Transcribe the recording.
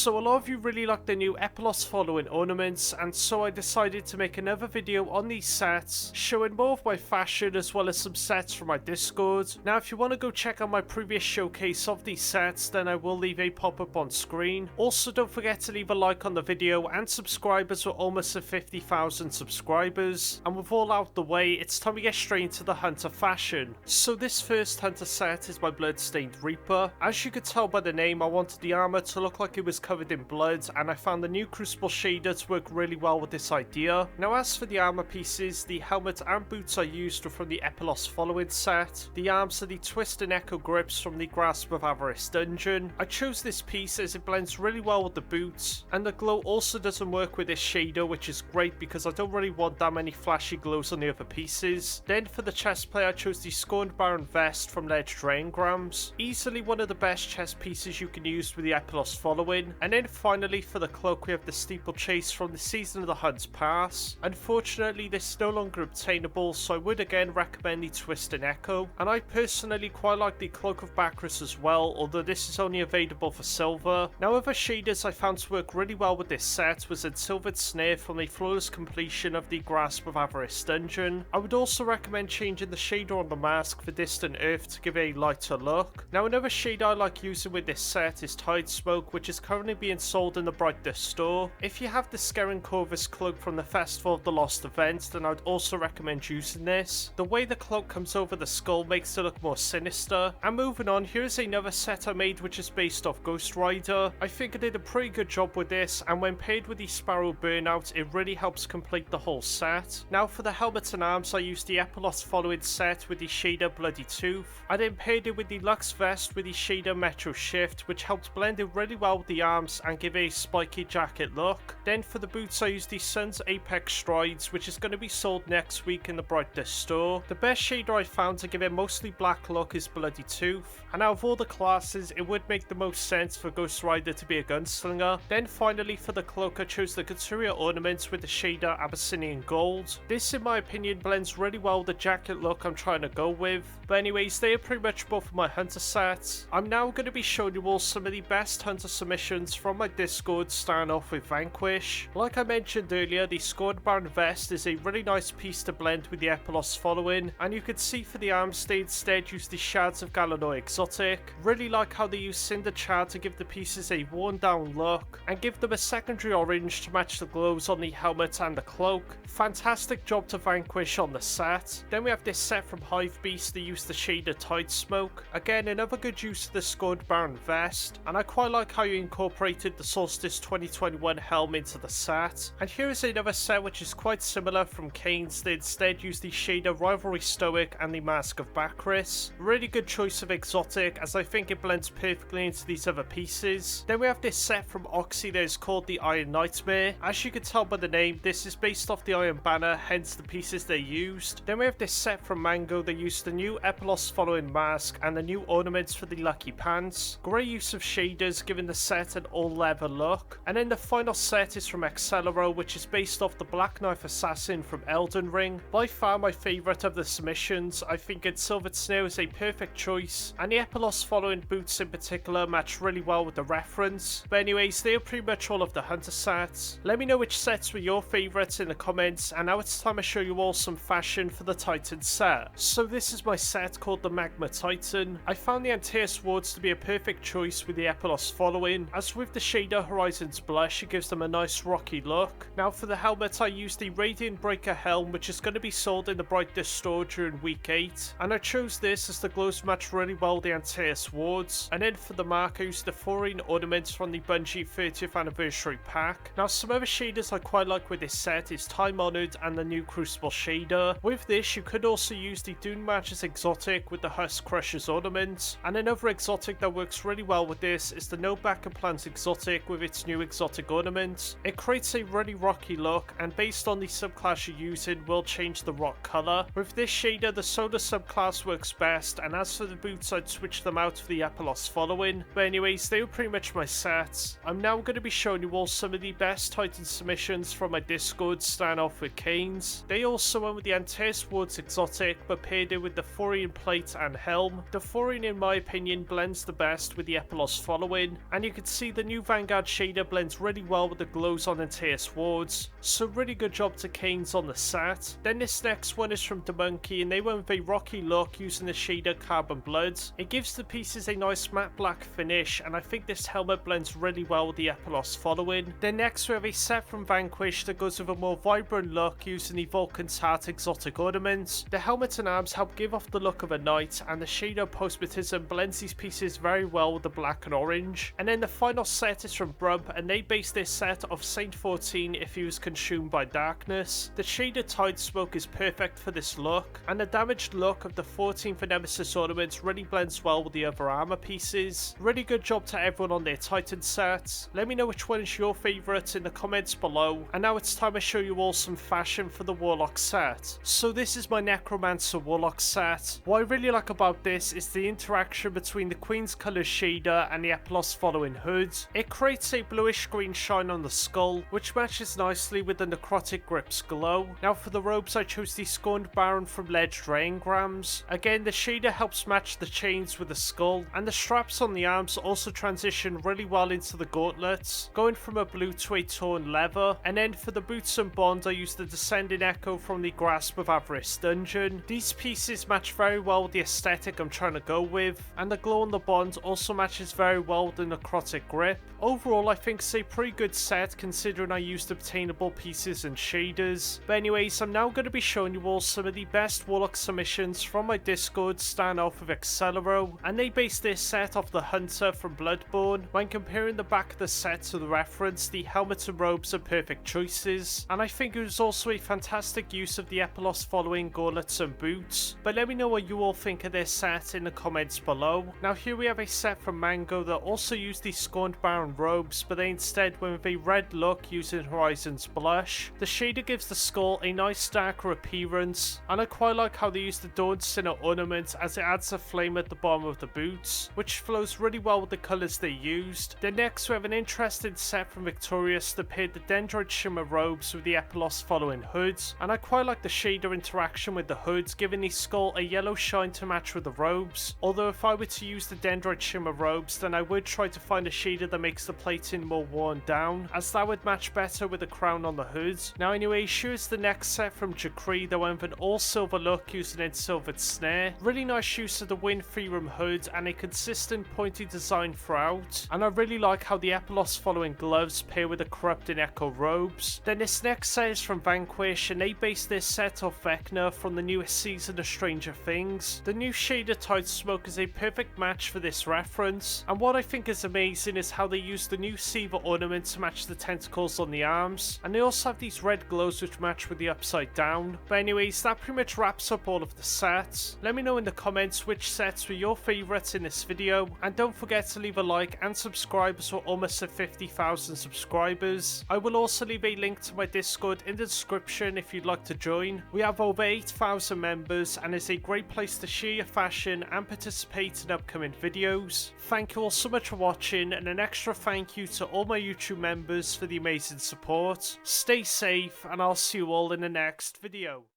So a lot of you really like the new Epialos following ornaments, and so I decided to make another video on these sets, showing more of my fashion as well as some sets from my Discord. Now if you want to go check out my previous showcase of these sets, then I will leave a pop-up on screen. Also don't forget to leave a like on the video and subscribe as we're almost at 50,000 subscribers. And with all out the way, it's time to get straight into the Hunter fashion. So this first Hunter set is my Bloodstained Reaper. As you could tell by the name, I wanted the armor to look like it was covered in blood, and I found the new Crucible shader to work really well with this idea. Now as for the armor pieces, the helmet and boots I used were from the Epialos following set. The arms are the Twist and Echo grips from the Grasp of Avarice dungeon. I chose this piece as it blends really well with the boots, and the glow also doesn't work with this shader, which is great because I don't really want that many flashy glows on the other pieces. Then for the chest plate, I chose the Scorned Baron vest from Ledge Draengrams. Easily one of the best chest pieces you can use with the Epialos following. And then finally for the cloak, we have the Steeplechase from the Season of the Hunt pass. Unfortunately this is no longer obtainable, so I would again recommend the Twist and Echo. And I personally quite like the Cloak of Bacchus as well, although this is only available for silver. Now other shaders I found to work really well with this set was a Silvered Snare from the flawless completion of the Grasp of Avarice dungeon. I would also recommend changing the shader on the mask for Distant Earth to give a lighter look. Now another shader I like using with this set is Tide Smoke, which is currently being sold in the Bright store. If you have the Scaring Corvus cloak from the Festival of the Lost event, then I'd also recommend using this. The way the cloak comes over the skull makes it look more sinister. And moving on, here's another set I made which is based off Ghost Rider. I think I did a pretty good job with this, and when paired with the Sparrow Burnout, it really helps complete the whole set. Now for the helmet and arms, I used the Epialos following set with the shader Bloody Tooth. I then paired it with the Lux vest with the shader Metro Shift, which helped blend it really well with the arms and give a spiky jacket look. Then for the boots, I used the Sun's Apex Strides, which is going to be sold next week in the Bright store. The best shader I found to give a mostly black look is Bloody Tooth, and out of all the classes, it would make the most sense for Ghost Rider to be a gunslinger. Then finally for the cloak, I chose the Couturier Ornaments with the shader Abyssinian Gold. This in my opinion blends really well with the jacket look I'm trying to go with. But anyways, they are pretty much both of my Hunter sets. I'm now going to be showing you all some of the best Hunter submissions from my Discord, starting off with Vanquish. Like I mentioned earlier, the Scorned Baron vest is a really nice piece to blend with the Epialos following, and you can see for the arms they instead use the Shards of Galanoi exotic. Really like how they use Cinder Char to give the pieces a worn down look, and give them a secondary orange to match the glows on the helmet and the cloak. Fantastic job to Vanquish on the set. Then we have this set from Hive Beast, they use the shader Tide Smoke. Again, another good use of the Scorned Baron vest, and I quite like how you incorporated the Solstice 2021 helm into the set. And here is another set which is quite similar from Kane's. They instead use the shader Rivalry Stoic and the Mask of Bacchus. Really good choice of exotic, as I think it blends perfectly into these other pieces. Then we have this set from Oxy that is called the Iron Nightmare. As you can tell by the name, this is based off the Iron Banner, hence the pieces they used. Then we have this set from Mango that used the new Epialos following mask and the new ornaments for the Lucky Pants. Great use of shaders, giving the set an all leather look. And then the final set is from Accelero, which is based off the Black Knife Assassin from Elden Ring. By far my favourite of the submissions. I think its Silvered Snare is a perfect choice, and the Epialos following boots in particular match really well with the reference. But anyways, they are pretty much all of the Hunter sets. Let me know which sets were your favourites in the comments, and now it's time to show you all some fashion for the Titan set. So this is my set called the Magma Titan. I found the Antaeus wards to be a perfect choice with the Epialos following, as with the shader Horizon's Blush, it gives them a nice rocky look. Now for the helmet, I used the Radiant Breaker helm, which is going to be sold in the Bright store during week 8, and I chose this as the glows match really well with the Antaeus wards. And then for the mark, I used the Foreign Ornaments from the Bungie 30th Anniversary pack. Now some other shaders I quite like with this set is Time Honored and the new Crucible shader. With this, you could also use the Dune Matches exotic with the Husk Crusher's ornament. And another exotic that works really well with this is the No Backup Plans exotic with its new exotic ornament. It creates a really rocky look, and based on the subclass you're using will change the rock colour. With this shader, the Solar subclass works best, and as for the boots, I'd switch them out for the Epialos following. But anyways, they were pretty much my sets. I'm now going to be showing you all some of the best Titan submissions from my Discord, starting off with Kane's. They also went with the Antaeus wards exotic, but paired it with the Forian plate and helm. The Forian, in my opinion, blends the best with the Epialos following, and you can see the new Vanguard shader blends really well with the glows on entire swords, so really good job to Canes on the set. Then this next one is from Bungie, and they went with a rocky look using the shader Carbon Blood. It gives the pieces a nice matte black finish, and I think this helmet blends really well with the Epialos following. Then next we have a set from Vanquish that goes with a more vibrant look using the Vulcan's Heart exotic ornaments. The helmet and arms help give off the look of a knight, and the shader postmatism blends these pieces very well with the black and orange. And then the final set is from Brub, and they based their set off Saint 14 if he was consumed by darkness. The shader Tide Smoke is perfect for this look, and the damaged look of the 14 for Nemesis ornaments really blends well with the other armor pieces. Really good job to everyone on their Titan sets. Let me know which one is your favourite in the comments below. And now it's time to show you all some fashion for the Warlock set. So this is my Necromancer Warlock set. What I really like about this is the interaction between the Queen's Colours shader and the Epialos following hood. It creates a bluish green shine on the skull, which matches nicely with the necrotic Krypz glow. Now for the robes, I chose the Scorned Baron from Ledged Engrams. Again, the shader helps match the chains with the skull, and the straps on the arms also transition really well into the gauntlets, going from a blue to a torn leather. And then for the boots and bond, I used the Descending Echo from the Grasp of Avarice dungeon. These pieces match very well with the aesthetic I'm trying to go with, and the glow on the bond also matches very well with the necrotic grip. Overall, I think it's a pretty good set considering I used obtainable pieces and shaders. But anyways, I'm now going to be showing you all some of the best Warlock submissions from my Discord, starting off with Accelero, and they based their set off the Hunter from Bloodborne. When comparing the back of the set to the reference, the helmets and robes are perfect choices, and I think it was also a fantastic use of the Epialos following gauntlets and boots. But let me know what you all think of this set in the comments below. Now here we have a set from Mango that also used the Scorned Baron robes, but they instead went with a red look using Horizon's Blush. The shader gives the skull a nice darker appearance, and I quite like how they use the Dawn Sinner ornament as it adds a flame at the bottom of the boots, which flows really well with the colours they used. Then next we have an interesting set from Victorious that paired the Dendroid Shimmer robes with the Epialos following hoods, and I quite like the shader interaction with the hoods, giving the skull a yellow shine to match with the robes. Although if I were to use the Dendroid Shimmer robes, then I would try to find a shader that makes the plating more worn down, as that would match better with the crown on the hood. Now anyway, here's the next set from Jacree that went with an all silver look using a silvered snare. Really nice use of the Wind Freerum hood and a consistent pointy design throughout, and I really like how the Epialos following gloves pair with the Corrupting Echo robes. Then this next set is from Vanquish, and they based this set off Vecna from the newest season of Stranger Things. The new shader Tide Smoke is a perfect match for this reference, and what I think is amazing is how they use the new Siva ornament to match the tentacles on the arms, and they also have these red glows which match with the upside down. But anyways, that pretty much wraps up all of the sets. Let me know in the comments which sets were your favourites in this video, and don't forget to leave a like and subscribe as we're almost at 50,000 subscribers. I will also leave a link to my Discord in the description if you'd like to join. We have over 8,000 members, and it's a great place to share your fashion and participate in upcoming videos. Thank you all so much for watching, and an extra thank you to all my YouTube members for the amazing support. Stay safe, and I'll see you all in the next video.